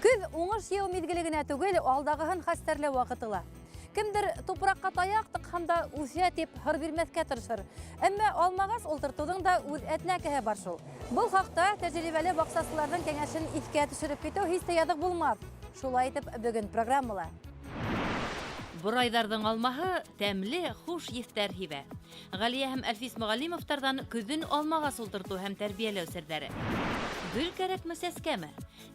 Көз оңыш еу мезгілігіне түгел алдағыһын хастерлі вақытыла. Кімдір топыраққа таяқтық хамда ұзия теп хыр бермеске тыршыр. Әмі алмағас олтыртудың да өз әтіне кәе бар шул. Бұл хақта тәжірибелі бақсасылардың кәңәшін иске түшіріп кету хисті ядық болмад. Шулай етіп бүгін программыла. Бурайдардың алмаһы тәмле, хуш ефтәр һибә. Галия һәм Әлфис Мөғаллимовтардан көҙөн алмаға султырту һәм тәрбиәләү серҙәре. Гөл кәрәкме сәскәме?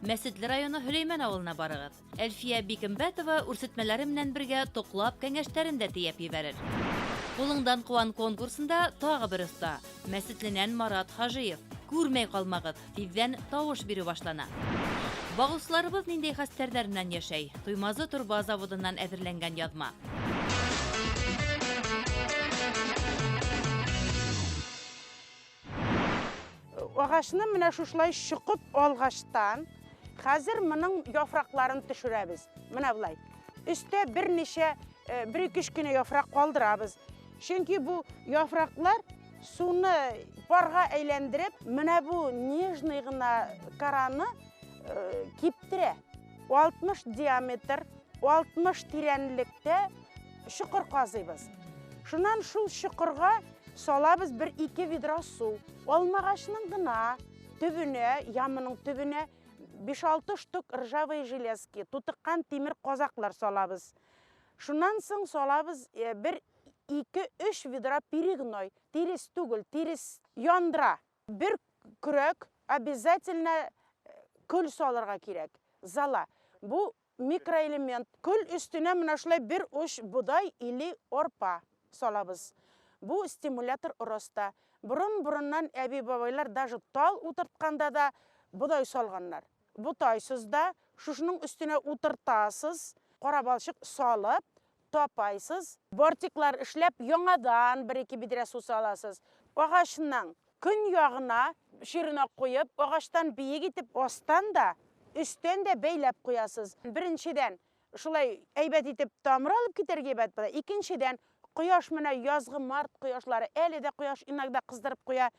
Мәсетле районы Һөләймән ауылына барығыҙ. Әлфиә Бикембәтова үрсетмәләре менән бергә тоҡлап кәңәштәрен дә тейәп ебәрер. Ҡулыңдан ҡыуан конкурсында тағы бер оҫта. Мәсетленән Марат Хажиев. Күрмәй ҡалмағыҙ, тиҙҙән тауыш биреү башлана. Бағыусыларыбыҙ ниндәй хәстәрҙәр менән йәшәй? Туймазы торба заводынан әҙерләнгән яҙма. Ағашны менә шушлай шуҡып алғаштан, хәзер мының яфраҡларын төшөрәбез. Менә булай. Өстә бір-ике кенә яфраҡ ҡалдырабыз. Чөнки бу яфраҡлар суны парға әйләндереп, менә бу нежный гына караны киптерә. 60 диаметр, 60 тирәнлектә шуҡыр ҡазыйбыз. Шунан шул шуҡырға салабыз 1-2 ведра су. Алмағашының гына төбөнә, ямының төбөнә 5-6 штук ржавый железки, тутыҡҡан тимер ҡазаҡлар салабыз. Шунан соң салабыз 1-2-3 ведра перегной, тирес түгел, тирес яндыра. Бер көрәк обязательно көл салырға кирәк, зала. Бу микроэлемент. Көл өстөнә менә шулай бер уч будай или орпа салабыз. Бу стимулятор ороста. Бурын-бурыннан әби-бабайлар даже тал утыртҡанда да будай салғаннар. Бутайсыз да, шушының өстенә утыртасыз, ҡара балшыҡ салып, тапайсыз, бортиклар эшләп, яңадан 1-2 бидре су саласыз. Ағашының көн яғына ширина ҡуйып, ағаштан бейек итеп астан да, өстән дә бәйләп ҡуясыз. Беренчедән, шулай әйбәт итеп тамыр алып китәргә әйбәт була. Икенчедән, ҡояш менә язғы март ҡояшлары, әле дә ҡояш иногда ҡыҙҙырып ҡуя.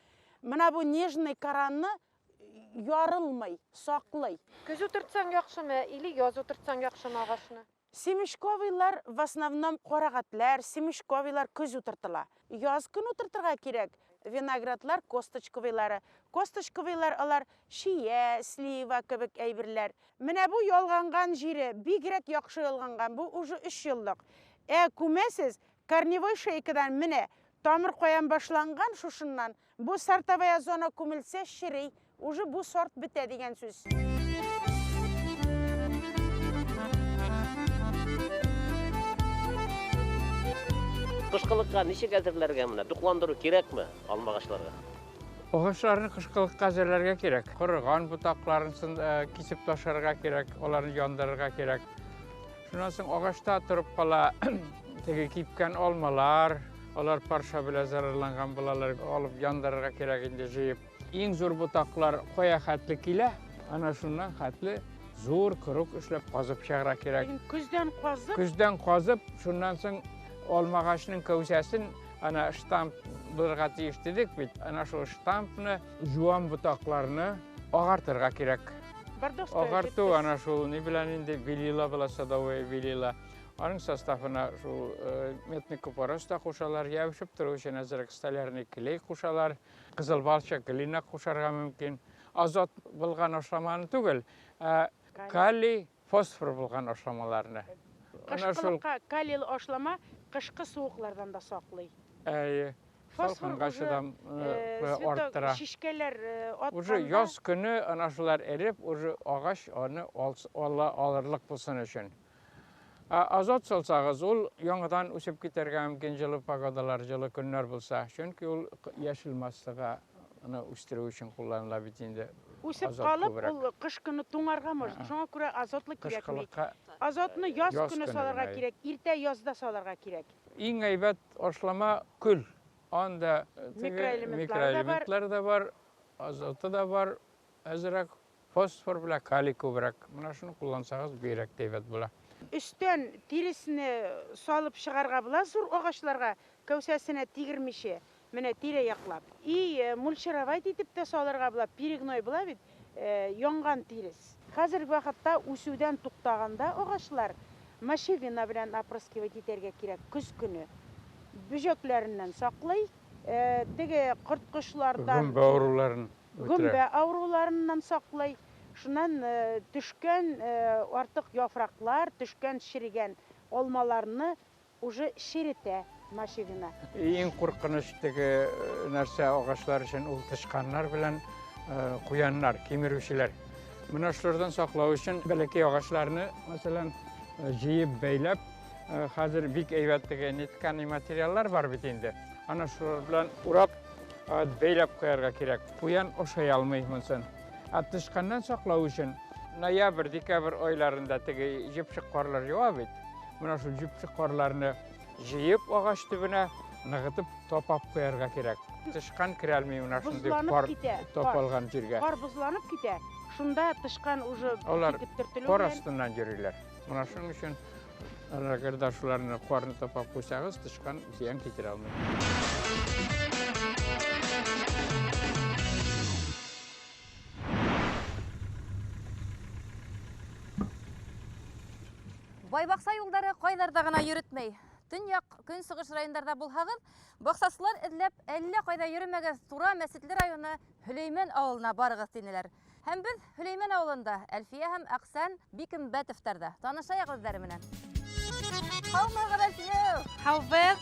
Менә бу нежный каранны ярылмай, саҡлай. Көз утыртсаң яҡшымы, или яз утыртсаң яҡшымы ағашны? Семишковыйлар в основном ҡарағатлар, семишковыйлар көз утыртыла. Яз көн утыртырға кирәк. Виноградлар, косточковыйлары. Косточковыйлар алар шия, слива кебек әйберләр. Менә бу ялғанған җире бигерәк яҡшы ялғанған. Бу уже 3 йыллык. Күмәсез, корневой шейкадан менә тамыр ҡоян башланған шушыннан. Бу сортовая зона күмелсә ширей, уже бу сорт бетә дигән сүз. Қышқылыққа нешек әзірләргә менә? Туҡландыру кирәкме алмағашларға? Ағашларны қышқылыққа әзерләргә кирәк. Ҡорыған ботаҡларын кисеп ташларға кирәк, оларны яндырырға кирәк. Шунан соң ағашта тороп ҡала теге кипкән алмалар, олар парша белән зарарланған булалар, алып яндырырға кирәк инде җыйып. Иң зур ботаҡлар ҡая хәтле килә, ана шуннан хәтле зур круг эшләп ҡазып чыгарга кирәк. Көздән ҡазып? Көздән ҡазып, шуннан соң алмағашның кәүсәсен ана штамп булырға тиеш дидек бит. Ана шул штампны жуан ботаҡларны ағартырға кирәк. Ағарту ана шул ни белән инде белила була, садовая белила. Аның составына шул метный купорос та ҡушалар, йәбешеп торыу өсөн әзерәк столярный клей ҡушалар, ҡызыл балчык глина ҡушарға мөмкин. Азот булған ашламаны түгел, калий, фосфор булған ашламаларны. Қышқылыққа калийлы ашлама қышқы суықлардан да саҡлай. Салқынға шыдам арттыра. Шишкәләр атҡанда... Уже яз көне ана шулар эреп, уже ағаш аны алырлык булсын өсөн. Азот салсағыз, ул яңадан үсеп китәргә мөмкин жылы погодалар, жылы көннәр булса. Чөнки ул яшелмаслыға үстереү өсөн ҡулланыла бит инде. Үсеп ҡалып, ул ҡыш көне туңарға может. Шуңа күрә азотлы кирәкмәй. Азотны яз көне салырға кирәк, иртә язда салырға кирәк. Иң әйбәт ашлама күл. Анда микроэлементлар да бар, азоты да бар, әзерәк фосфор белән калий күберәк. Менә шуны ҡуллансағыз, бигерәк әйбәт була. Өстән тиресне салып шығарға була зур ағашларға, кәүсәсенә тигермичә. менә тирә яклап. И мульчировать итеп тә салырга була, перегной була бит, янган тирес. Хәзерге вакытта үсүдән туктаганда агачлар машина белән опрыскивать итәргә кирәк көз көне. Бүҗәкләреннән саклый, теге корткышлардан, Гөмбә авыруларын гөмбә авыруларыннан саклый. Шуннан төшкән артык яфраклар, төшкән ширигән алмаларны уже ширетә машина. Иң куркыныч теге нәрсә агачлар өчен ул тышканнар белән куяннар, кимерүчеләр. Менә шулардан саклау өчен бәләкәй агачларны, мәсәлән, җыеп бәйләп, хәзер бик әйбәт теге нитканый материаллар бар бит инде. Ана шулар белән урап бәйләп куярга кирәк. Куян ошай алмый монсын. Тышканнан саклау өчен ноябрь, декабрь айларында теге җепшек карлар ява бит. Менә шул җепшек карларны җыеп агач төбенә ныгытып топап куярга кирәк. Тышкан кирә алмый менә шундый кар топалган җиргә. Кар бузланып китә. Шунда тышкан уже Алар китеп төртелү. кар астыннан йөриләр. Менә шуның өчен әгәр дә шуларны карны топап куйсагыз, тышкан зыян китерә алмый. Байбақса юлдары кайларда гына йөрөтмәй. Төньяк, көнсыгыш районнарда булһагыз, баксасылар эзләп әллә кайда йөрмәгән Тура Мәсетле районы Хөләймән авылына барыгыз динеләр. Һәм без Хөләймән авылында Әлфия һәм Аксан Бикембәтовтарда танышаягыз үзләре менән. Һаумыгыз Әлфия. Хавбер.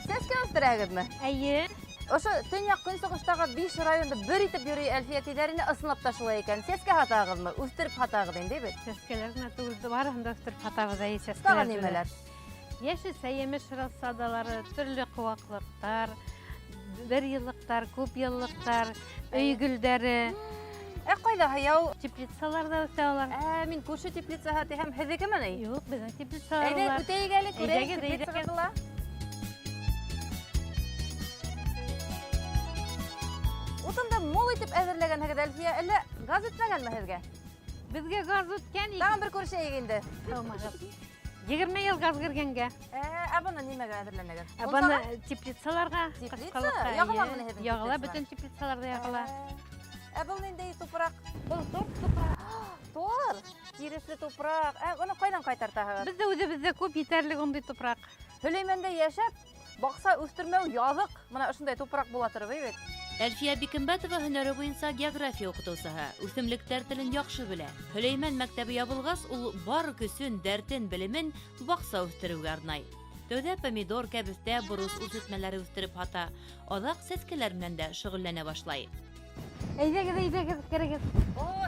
Сәскә үстерәгезме? Әйе. Ошо төньяк көнсыгыштагы 5 районда бер итеп йөри Әлфия тиләренә ысынлап та шулай икән. Сәскә хатагызмы? Үстереп хатагыз инде бит. Сәскәләрне түгел барыһын да үстереп хатабыз әйе Тагын сәскәләр. нимәләр? Яшел сәемеш рассадалары, төрле куаклыктар, бер еллыктар, күп еллыктар, өй гөлдәре, Кайда һаяу? теплицаларда үсә алар. Мин күрше теплицаһы һәм һеҙҙекеме ни? Юк, безнең теплицалар. Әйдә, үтәйек әле, күрәйек Әйдәгеҙ, әйдәгеҙ. теплицаһыҙла. Утынды мул итеп әҙерләгәнһегеҙ, Әлфиә, әллә газ үтмәгәнме һеҙгә? Безгә газ үткән Тагын бер күрешәйек инде. 20 ел газ кергәнгә. Быны нимәгә әҙерләнәгеҙ? Баны теплицаларга, Теплица? кышкалыкка, Ягыламы һеҙҙең ягыла, теплица? бөтен теплицаларда ягыла. Был ниндәй тупраҡ? Был тупраҡ. Тор, тиресле тупраҡ. Уны ҡайҙан ҡайтартаһығыҙ? Бездә үҙебеҙҙә күп етерлек ундай тупраҡ. Һөләймәндә йәшәп, баҡса үҫтермәү яҙыҡ. Мына ошондай тупраҡ була торып, бит. Әлфия Бикембәтова һөнәре буйынса география укытыусыһы, үҫемлектәр телен яҡшы белә. Хөләймән мәктәбе ябылғас, ул бар көсөн, дәртен, белемен баҡса үҫтереүгә арнай. Тәүҙә помидор, кәбеҫтә, борос үҫетмәләре үҫтереп һата, аҙаҡ сәскәләр менән дә шөғөлләнә башлай. Әйҙәгеҙ, кәрәгеҙ.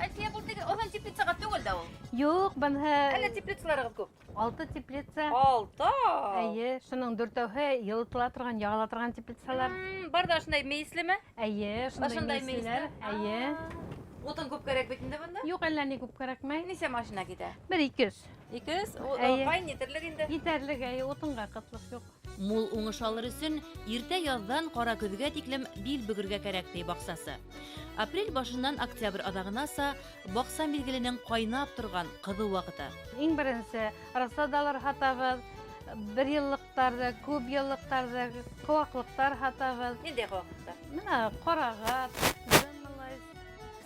Әлфиә, был теге оҙон теплицаға түгел дә ул. Юк, быныһы Теплицаларығыҙ күп? 6 теплица. 6. Әйе, шуның 4-әүһе йылытыла торған, ягыла торған теплицалар. Бар да ошондай мейеслеме? Әйе, шундай мейесләр. Әйе. Утын күп кәрәк бит инде бында? Юк, әллә ни күп кәрәкмәй. Нисә машина китә? 1-200. 200? Әйе. Ҡайын етерлек инде? Етерлек, әйе, утынға ҡытлыҡ юк. Мул уңыш алыр өсөн иртә яҙҙан ҡара көҙгә тиклем бил бөгөргә кәрәк ди баҡсасы. Апрель башынан октябрь аҙағынаса баҡса миҙгеленең ҡайнап торған ҡыҙыу ваҡыты. Иң беренсе, рассадалар һатабыҙ, 1 йыллыҡтарҙы, күп йыллыҡтарҙы, ҡыуаҡлыҡтар һатабыҙ. Ниндәй ҡыуаҡлыҡтар? Менә ҡарағат,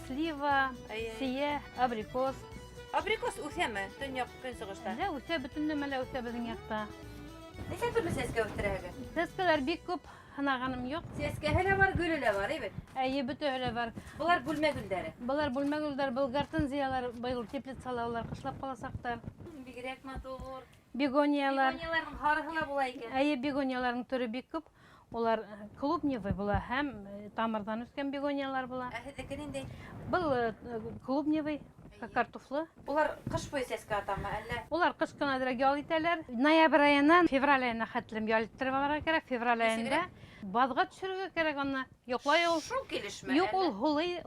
слива, сие, абрикос. Абрикос үҫәме төньяҡ көнсығышта? Әллә үҫә, бөтөн нәмәлә үҫә беҙҙең яҡта. Нисә төрлө сәскә үҫтерәһегеҙ? Сәскәләр бик күп, һынағаным юҡ. Сәскәһе лә бар, гөлө лә бар, бит. Әйе, бөтәһе лә бар. Былар бүлмә гөлдәре. Былар бүлмә гөлдәр, был гортензиялар, быйыл теплицала улар ҡышлап ҡаласаҡтар. Бигерәк матур. Бегониялар. Бегонияларҙың һарыһы ла була икән. Әйе, бегонияларның түрі бик күп. Улар клубневый була һәм тамырҙан үҫкән бегониялар була. Һеҙҙеке ниндәй? Был клубневый, картуфлы. Улар ҡыш буйы сәскә атамы, әллә? Улар ҡыш көнәҙерәк ял итәләр. Ноябрь айынан февраль айына хәтлем ял иттереп алырға кәрәк. Февраль айында баҙға төшөрөргә кәрәк аны. Йоҡлай ул. Шул килешме? Юҡ, ул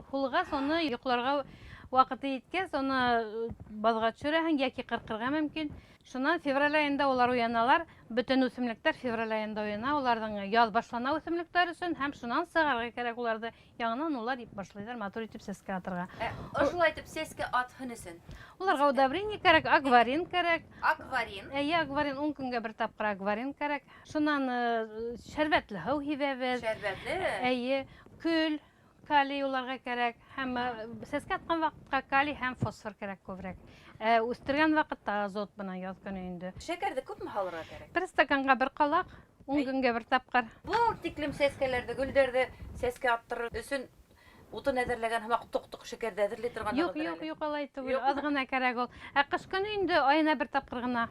һулғас, уны йоҡларға ваҡыты еткәс, уны баҙға төшөрәһең, йәки ҡырҡырға мөмкин. Шунан февраль айында улар уяналар, бөтен үсемлектәр февраль айында уяна, уларның яз башлана үсемлектәр өчен һәм шунан сыгарга кирәк уларда. Яңынан улар дип башлыйлар матур итеп сәскә атырга. Ошолай итеп сәскә атһын өчен. Уларга удобрение кирәк, акварин кирәк. Акварин. Акварин 10 көнгә бер тапкыр акварин кирәк. Шунан шәрбәтле һыу һибәбез. Шәрбәтле. Күл, калий уларга кирәк. Һәм сәскә аткан вакытка калий һәм фосфор кирәк күбрәк. Үстергән вакытта азот белән яз көне инде. Шәкәрде күпме халырга кирәк? Бер стаканга бер калак, 10 көнгә бер тапкыр. Бу тиклем сәскәләрде, гөлдәрде сәскә аттырыр өчен утын әзерләгән һәм тук-тук шәкәрдә әзерли торган. Юк, алай түгел. Аз гына кирәк ул. Кыш көне инде аена бер тапкыр гына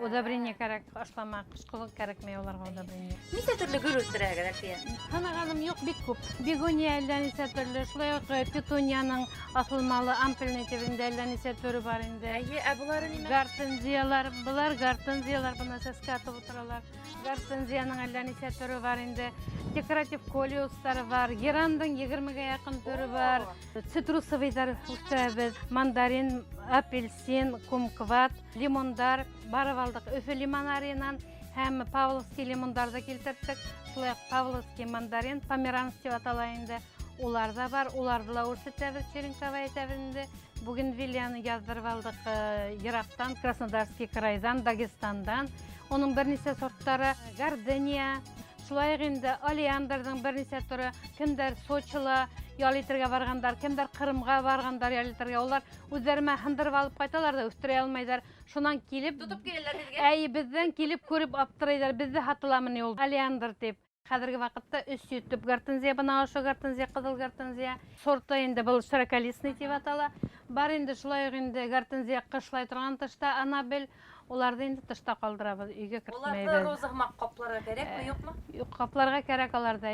удобрение кирәк, ашлама, кышкылык кирәкми уларга удобрение. Ничә төрле гөл үстерә кирәк? Ханаганым юк, бик күп. Бегония әллә нисә төрле, шулай ук петунияның асылмалы ампельный тибендә әллә нисә төре бар инде. Булары нимә? Гортензиялар, булар гортензиялар бына сәскә атып утыралар. Гортензияның әллә нисә төре бар инде. Декоратив колиустар бар, герандың 20-гә якын төре бар. Цитрусовыйлар үстерәбез, мандарин, апельсин, кумкват, лимондар барып алдык. Өфе лимонаринан һәм Павловский лимондарды килтердек. Шулай Павловский мандарин, померанц дип атала инде. Улар да бар, уларны да үрсетәбез Черенковая тәбәрендә. Бүген Вильяны яздырып алдык Ерактан, Краснодарский крайдан, Дагестандан. Оның бернисә сорттары гардения, шулай инде олеандрның бернисә төрі, кемдер Сочыла ял итәргә баргандар, кемдер Кырымга баргандар ял итәргә. Улар үзләренә хындырып алып кайталар да үстерә алмайдар. Шунан килеп Тутып киләләр сезгә? Бездән килеп күреп аптырайлар, бездә хатыламыни ул олеандр дип. Хәзерге вакытта 300 төп гортензия, бына ошо гортензия, кызыл гортензия. Сорты инде бул широколистный дип атала. Бар инде шулай инде гортензия кышлай торган тышта Анабель. Уларды инде тышта калдырабыз, өйгә кертмәйбез. Уларны роза капларга кирәкме, юкмы? Юк, капларга кирәк аларда.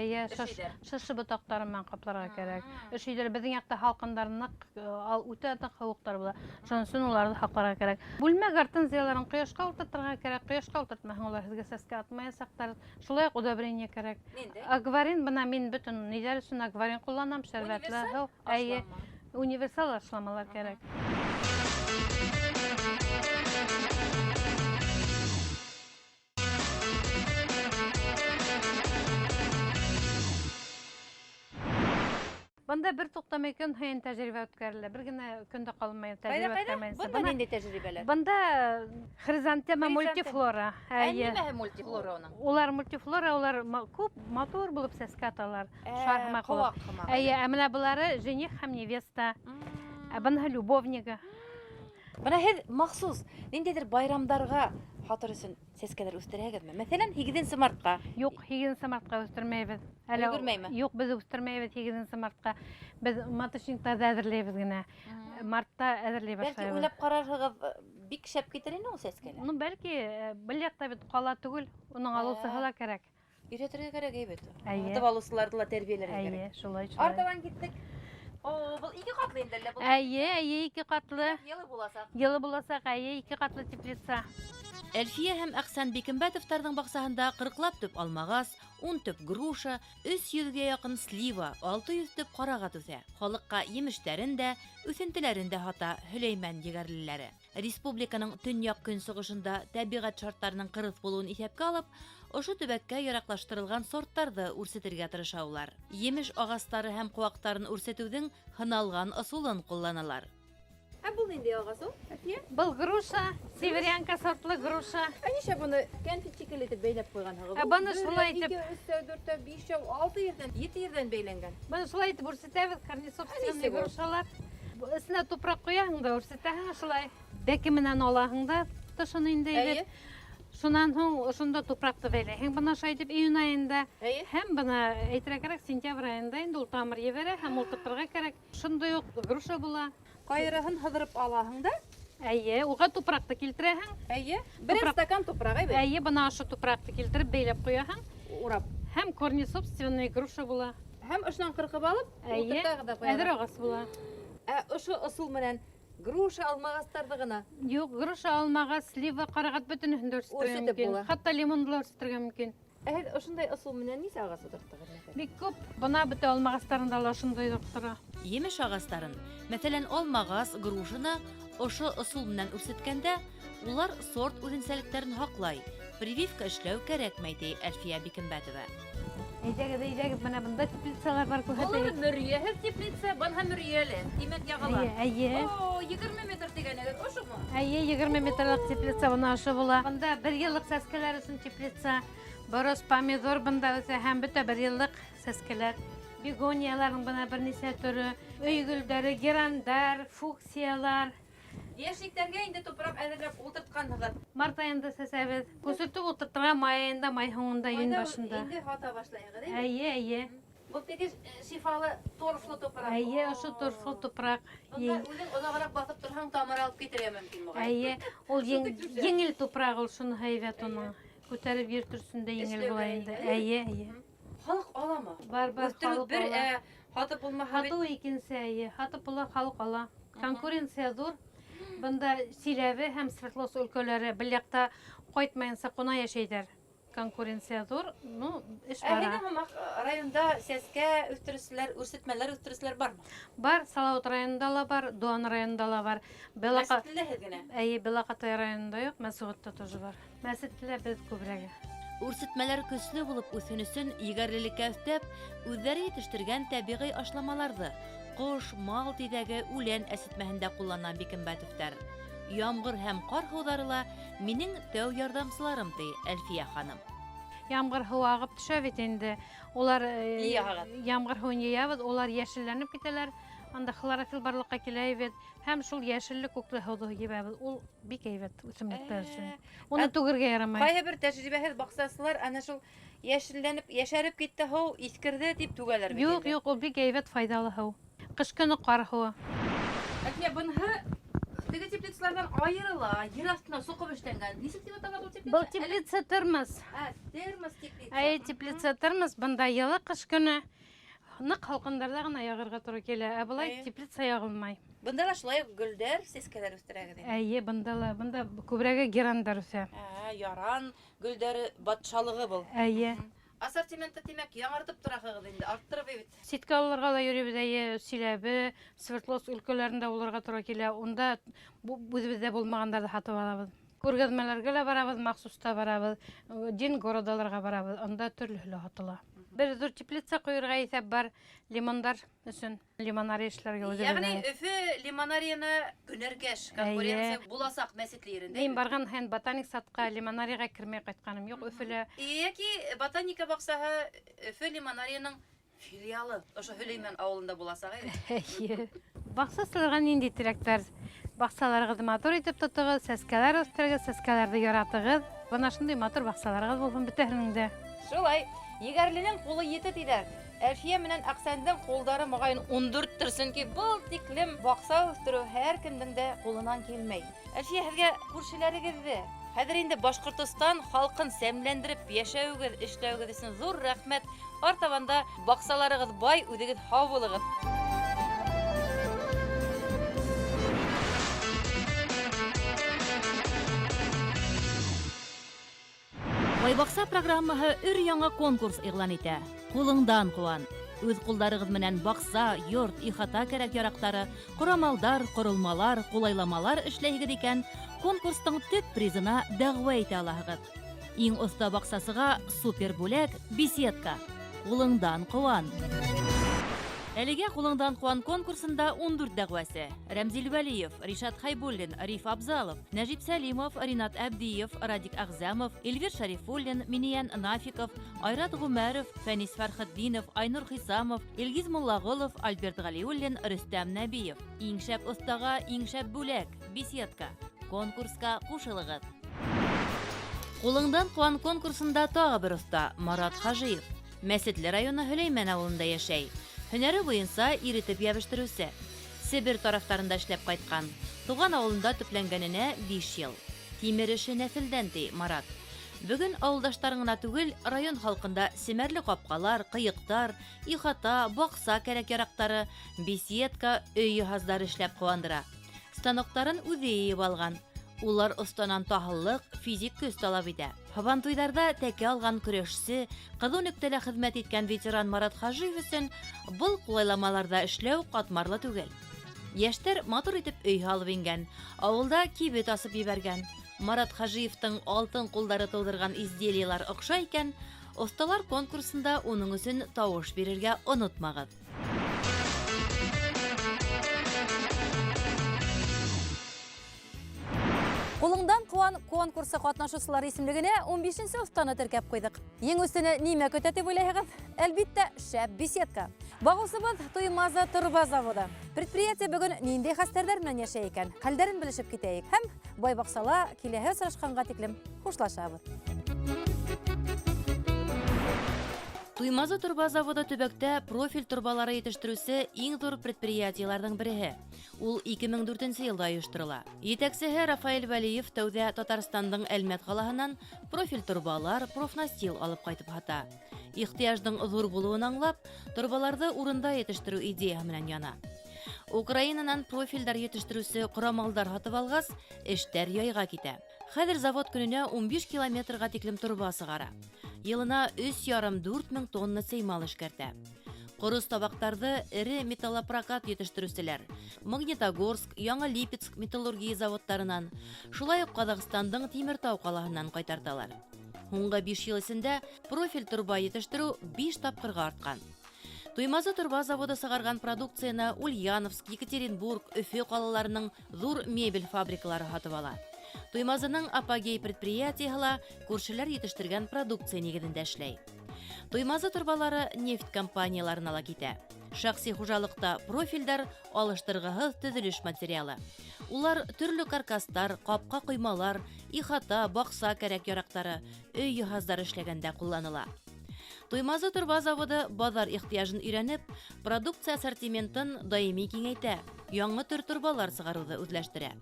Шышы ботактары белән капларга кирәк. Өйдә безнең якта халкындарны үтә нык хавыктар була. Шуның өчен уларны хакларга кирәк. Бүлмә гортензияларын кояшка утыртырга кирәк. Кояшка утыртмаһаң, улар сезгә сәскә атмаячактар. Шулай ук удобрение кирәк. Акварин, бына мин бөтен нидәр өчен акварин кулланам, шәрбәтле һыу. Универсал ашламалар кирәк. Бында бер туктамый көн һәйин тәҗрибә үткәрелә. Бер генә көндә калмый тәҗрибә үткәрмәйсез. Бunda нинди тәҗрибәләр? Бында хризантема мультифлора. Нимә мультифлора уның? Улар мультифлора, улар күп матур булып сәскә аталар. Шарма кылып. Менә булары жених һәм невеста. Бында любовнига. Бына һез махсус ниндидер байрамдарга хатыр өчен сәскәләр үстерәгезме? Мәсәлән, 8 мартка. Юк, 8 мартка үстермәйбез. Өлгермәйме? Юк, без үстермәйбез 8 мартка. Без маточниктарда әзерләйбез генә. Мартта әзерләй Бәлки башлайбыз. уйлап карарыгыз, бик шәп китер инде ул сәскәләр. Ну, бәлки, бер якта бит кала түгел, уның алусыһы да кирәк. Өйрәтергә кирәк әйбәт. Әйе. Тып алучыларды ла тәрбияләргә кирәк. Әйе, шулай. Артабан киттек. Бу 2 катлы инде лә бу. Әйе, 2 катлы. Елы буласак. Йылы буласак, әйе, 2 катлы теплица. Әлфия һәм Әхсән Бекембәтовтарның баксаһында 40лап төп алмагас, 10 төп груша, 300-гә якын слива, 600 төп карагат үсә. Халыкка емештәрен дә, үсентеләрен дә хата Хөләймән егәрлеләре. Республиканың төньяк көнсыгышында табигать шартларының кырыс булуын исәпкә алып, ошо төбәккә яраклаштырылган сорттарды үрсетергә тырышалар. Емеш агастары һәм куактарын үрсетүнең хыналган ысулын кулланалар. Бул нинди агас ул? Был груша, северянка сортлы груша. Ничә буны кәнфит шикелле итеп бәйләп куйганһыгыз? Буны шулай итеп 2, 3, 4, 5, 6 ердән, 7 ердән бәйләнгән. Буны шулай итеп үрсетәбез, корнесобственный грушалар. Өстенә тупрак куяһың да үрсетәһең шулай. Бәке менән алаһың да тышын инде бит. Шуннан соң ошонда тупракты бәйләйһең. Бына шулай итеп июнь айында һәм бына әйтергә кирәк сентябрь айында инде ул тамыр ебәрә һәм ултыртырга кирәк. Шундай ук груша була. Кайрыгын һыдырып алаһың да? Әйе, уга тупракты килтерәһең. Әйе. Бер стакан тупрак әйбәт. Әйе, бына ошо тупракты килтереп бәйләп куяһың. Урап. Һәм корнесобственный груша була. Һәм ошдан кыркып алып, ултыртага да куяһың. Әдер агас була. Ошо ысул менән груша алмагастарды гына. Юк, груша алмага, слива, карагат бөтенһен дә үрсетергә Үрсетеп була. мөмкин. Хатта лимонды да үрсетергә мөмкин. Ошондай ысул менән нисә агас утырттыгыз? Бик күп. Бына бөтә алмагастарында ла шундай тора. Емеш ағастарын, мәсәлән, алмағас, грушины, ошо ысул менән үрсеткәндә, улар сорт үзенчәлекләрен һаклай. Прививка эшләү кәрәкмәй, ди Әлфия Бикенбәтова. Әйдәгез, менә бында теплицалар бар Олар күрһәтәйек. мөрияһез теплица, банһа мөрияле. Димәк ягыла. Әйе. О, 20 метр дигәнегез, ошымы? Әйе, 20 метрлык теплица бына ашы була. Бында 1 еллык сәскәләр өчен теплица. Борос, помидор бында үсә һәм бөтә 1 еллык сәскәләр. Бегонияларның бына берничә төрө, өй гөлдәре, герандар, фуксиялар. Яшьлектәргә инде тупрак әзерләп ултыртканһыгыз. Март айында сәсәбез. Күсертеп ултыртырга май айында, май һуңында, июнь башында. Инде хата башлайыгыз, әйе? Әйе. Бу теге шифалы торфлы тупрак. Әйе, ошо торфлы тупрак. Анда үзең озаграк басып торһаң, тамыр алып китерә мөмкин бугай. Әйе, ул еңел тупрак ул, шуны һәйбәт уның. Күтәреп йөртүрсендә еңел була инде. Әйе. Халык аламы? Бар, Үстерү халык бер ала. хатып булмаһа бит. Хату икенсе, әйе. Хатып була, халык ала. Конкуренция зур. Бында Силәбе һәм Свердловск өлкәләре бер якта кайтмаенса куна яшәйдәр. Конкуренция зур. Ну, эш Әлеге бара. районда сәскә үстерүчеләр, үрсетмәләр үстерүчеләр бармы? Бар, Салават районында ла бар, Дуан районында ла бар. Белака, Мәсетләһез генә. әйе, Белакатай районында юк, Мәсгудта тоже бар. Мәсетле без күбрәге. Үрсетмәләр көчле булып үсүн өчен егәрлеккә өстәп, үзләре итештергән табигый ашламаларны кош, мал тидәге үлән әсетмәһендә куллана Бикенбәтовтар. Ямгыр һәм кар һыулары минең тәү ярдәмчыларым, ди Әлфия ханым. Ямгыр һуы агып төшә бит инде. Улар Ягат. ямгыр һуын яябыз, улар яшелләнеп китәләр. Анда хлорофилл барлыкка килә бит. Һәм шул яшеллек күкле һауды ебәбез. Ул бик әйбәт үсемлектәр өчен. Уны түгергә ярамай. Кайһы бер тәҗрибәһез баксасылар, ана шул яшелләнеп, яшәреп китте һау, искерде дип түгәләр бит. Юк, ул бик әйбәт файдалы һау. Кыш көне кар һуы. Әкә бунһы теге теплицалардан айырыла, ер астына суқып эшләнгән. Нисек дип аталар бу теплица? Был теплица термос. Термос теплица. Әйе, теплица термос. Бында йылы кыш көне нык халкындарда гына ягырга туры килә. Ә булай теплица ягылмай. Бында ла шулай гөлдәр, сәскәләр үстерәгез. Әйе, бында күбрәге герандар үсә. Яран, гөлдәре батшалыгы бул. Әйе. Ассортиментты демәк яңартып торасыгыз инде, арттырып бит. Ситка алырга да йөрибез, әйе, Силәбе, Свердловск өлкәләрендә булырга туры килә. Унда үзебездә булмагандарды һатып алабыз. Күргәзмәләргә лә барабыз, махсуста барабыз, дин городаларга барабыз. Анда төрле һатыла. Бер зур теплица куярга исәп бар, лимондар өчен, лимонарий эшләргә Ягъни Өфе лимонарияны күнәргәш конкуренция буласак мәсетләрендә. Мин барган һәм ботаник садка, лимонарийга кирмәй кайтканым юк. Өфелә Яки ботаника баксаһы Өфе лимонарияның филиалы ошо Хөләймән авылында буласак. әйе. Баксасыларга нинди теләктәр? Баксаларыгызды матур итеп тотыгыз, сәскәләр үстерегез, сәскәләрне яратыгыз. Бына шундый матур баксаларыгыз булсын бөтәһенең дә. Шулай, егәрленең кулы ете диләр. Әлфия менән Аксәндең кулдары мөгаен 14 торсын ки, бу тиклем бакса үстерү һәр кемнең дә кулынан килмәй. Әлфия, һезгә күршеләрегезне, хәзер инде Башкортстан халкын сәмләндереп яшәүгез, эшләүгез өчен зур рәхмәт. Артабанда баксаларыгыз бай, үдегез һау булыгыз. Байбакса программаһы өр-яңа конкурс игълан итә. Кулыңдан куан. Үз кулдарыгыз менән бакса, йорт, ихата кәрәк ярактары, корамалдар, корылмалар, кулайламалар эшләйгез икән, конкурстың төп призына дәгъва итә алаһыгыз. Иң оста баксасыга супер бүләк беседка. Кулыңдан куан. Әлегә Кулыңдан куан конкурсында 14 дәгъвәсе. Рәмзил Вәлиев, Ришат Хайбуллин, Риф Абзалов, Нәҗип Сәлимов, Ринат Әбдиев, Радик Агзамов, Эльвир Шарифуллин, Миниян Нафиков, Айрат Гумәров, Фәнис Фәрхетдинов, Айнур Хисамов, Илгиз Муллагылов, Альберт Галиуллин, Рөстәм Нәбиев. Иң шәп остага иң шәп бүләк беседка. Конкурска кушылыгыз. Кулыңдан куан конкурсында тагы бер оста Марат Хажиев. Мәсетле районы Хөләймән авылында яшәй. Һөнәре буенча иретеп ябыштыручы. Себер тарафтарында эшләп кайткан. Туган авылында төпләнгәненә 5 ел. Тимер эше нәселдән ди Марат. Бүген авылдаштарың гына түгел, район халкында семәрле капкалар, кыйыктар, ихата, бакса кәрәк ярактары, беседка, өй җиһазлары эшләп куандыра. Станоктарын үзе йыйып алган. Улар останан таһыллык, физик көз талап итә. Һабантуйдарда тәке алган көрәшче, кызу нөктәлә хезмәт иткән ветеран Марат Хажиев өчен был кулайламаларда эшләү катмарлы түгел. Яшьтәр матур итеп өй һалып ингән, авылда кибет асып ебәргән. Марат Хажиевтың алтын кулдары тудырган изделиялар охшай икән, осталар конкурсында уның өчен тавыш бирергә онытмагыз. Кулыңдан куан конкурсы катнашучылар исемлегенә 15-нче останы теркәп куйдык. Ең өстенә нимә көтә дип уйлайһығыз? Әлбиттә, шәп беседка. Багылсыбыз Туймазы Торба заводы. Предприятие бүген нинди хәстәрләр белән яшәй икән? Хәлдәрен белешеп китәйек һәм байбаксала киләһе очрашканга тиклем хушлашабыз. Туймазы Торба заводы төбәктә профиль торбалары итештерүсе иң зур предприятиеләрнең береһе. Ул 2004 елда оештырыла. Итәкчесе Рафаэль Вәлиев тәүдә Татарстандың Әлмәт калаһыннан профиль торбалар, профнастил алып кайтып хата. Ихтыяҗның зур булуын аңлап, торбаларны урында итештерү идея белән яна. Украинанан профильдәр итештерүсе корамалдар хатып алгас, эштәр яйга китә. Хәзер завод көненә 15 километрга тиклем торба сыгара. Елына 3,5-4 мең тонна сеймал эшкәртә. Корыс табактарды эре металлопрокат итештерүчеләр Магнитогорск, Яңа Липецк металлургия заводтарынан, шулай ук Казакстандың Тимертау калаһыннан кайтарталар. Һуңгы 5 ел эчендә профиль торба итештерү 5 тапкырга арткан. Туймазы Торба заводы сыгарган продукцияны Ульяновск, Екатеринбург, Өфе калаларының зур мебель фабрикалары хатып ала. Туймазының апогей предприятиеһы күршеләр итештергән продукция нигезендә эшләй. Туймазы торбалары нефть компанияларына ла китә. Шәхси хуҗалыкта профильдәр алыштыргыһыз төзелеш материалы. Улар төрле каркастар, капка коймалар, ихата, бакса кәрәк ярактары, өй җиһазлары эшләгәндә кулланыла. Туймазы Торба заводы базар ихтыяҗын өйрәнеп, продукция ассортиментын даими киңәйтә, яңа төр торбалар сыгаруды үзләштерә.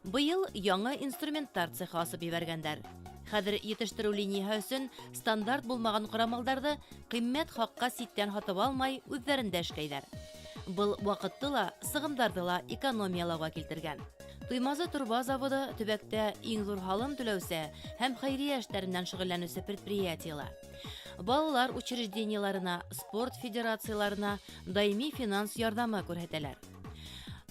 Быел яңа инструменттар цехы асып ебәргәннәр. Хәзер итештерү линияһы өчен стандарт булмаган корамалдарды кыйммәт хакка ситтән һатып алмай үзләрендә эшләйләр. Был вакытты ла, сыгымдарды ла экономиялауга килтергән. Туймазы Торба заводы төбәктә иң зур һалым түләүсе һәм хәйрия эшләреннән шөгыльләнүче предприятиелар. Балалар учреждениеларына, спорт федерацияларына даими финанс ярдәме күрһәтәләр.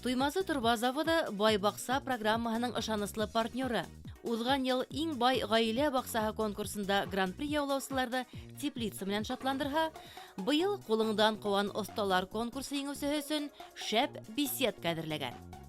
Туймазы Торба заводы бай бакса программаһының ышаныслы партнеры. Узган ел иң бай гаилә баксаһы конкурсында гран-при яулаучыларны теплица белән шатландырһа, быел кулыңдан куан осталар конкурсы еңүчесе өчен шәп беседка әзерләгән.